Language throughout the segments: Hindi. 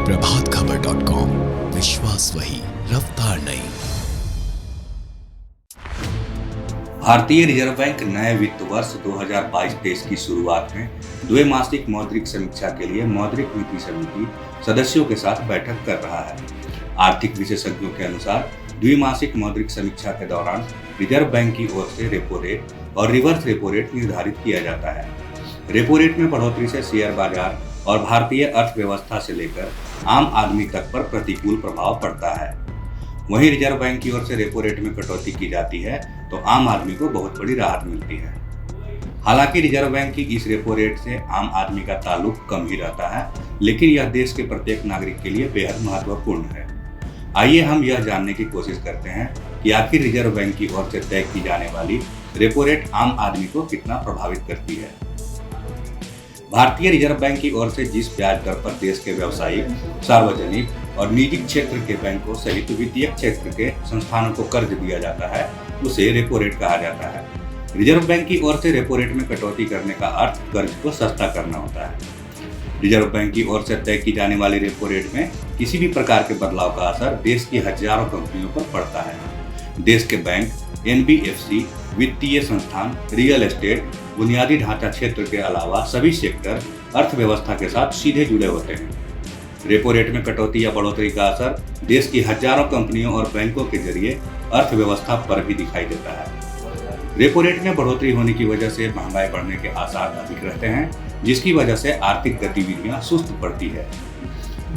प्रभातखबर.com, विश्वास वही, रफ्तार नहीं। भारतीय रिजर्व बैंक नए वित्त वर्ष 2022-23 की शुरुआत में द्विमासिक मौद्रिक समीक्षा के लिए मौद्रिक नीति समिति सदस्यों के साथ बैठक कर रहा है। आर्थिक विशेषज्ञों के अनुसार द्विमासिक मौद्रिक समीक्षा के दौरान रिजर्व बैंक की ओर से रेपो रेट और रिवर्स रेपो रेट निर्धारित किया जाता है। रेपो रेट में बढ़ोतरी से शेयर बाजार और भारतीय अर्थव्यवस्था से लेकर आम आदमी तक पर प्रतिकूल प्रभाव पड़ता है। वहीं रिजर्व बैंक की ओर से रेपो रेट में कटौती की जाती है तो आम आदमी को बहुत बड़ी राहत मिलती है। हालांकि रिजर्व बैंक की इस रेपो रेट से आम आदमी का ताल्लुक कम ही रहता है, लेकिन यह देश के प्रत्येक नागरिक के लिए बेहद महत्वपूर्ण है। आइए हम यह जानने की कोशिश करते हैं कि आखिर रिजर्व बैंक की ओर से तय की जाने वाली रेपो रेट आम आदमी को कितना प्रभावित करती है। भारतीय रिजर्व बैंक की ओर से जिस ब्याज दर पर देश के व्यावसायिक, सार्वजनिक और निजी क्षेत्र के बैंकों सहित वित्तीय क्षेत्र के संस्थानों को कर्ज दिया जाता है, उसे रेपो रेट कहा जाता है। रिजर्व बैंक की ओर से रेपो रेट में कटौती करने का अर्थ कर्ज को सस्ता करना होता है। रिजर्व बैंक की ओर से तय की जाने वाली रेपो रेट में किसी भी प्रकार के बदलाव का असर देश की हजारों कंपनियों पर पड़ता है। देश के बैंक, एनबीएफसी, वित्तीय संस्थान, रियल एस्टेट, बुनियादी ढांचा क्षेत्र के अलावा सभी सेक्टर अर्थव्यवस्था के साथ सीधे जुड़े होते हैं। रेपो रेट में कटौती या बढ़ोतरी का असर देश की हजारों कंपनियों और बैंकों के जरिए अर्थव्यवस्था पर भी दिखाई देता है। रेपो रेट में बढ़ोतरी होने की वजह से महंगाई बढ़ने के आसार अधिक रहते हैं, जिसकी वजह से आर्थिक गतिविधियां सुस्त पड़ती है,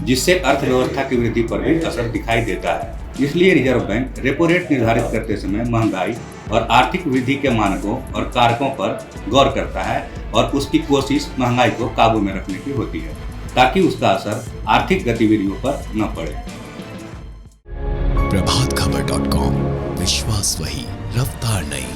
जिससे अर्थव्यवस्था की वृद्धि पर भी असर दिखाई देता है। इसलिए रिजर्व बैंक रेपो रेट निर्धारित करते समय महंगाई और आर्थिक वृद्धि के मानकों और कारकों पर गौर करता है और उसकी कोशिश महंगाई को काबू में रखने की होती है, ताकि उसका असर आर्थिक गतिविधियों पर न पड़े। प्रभातखबर.com, विश्वास वही, रफ्तार नहीं।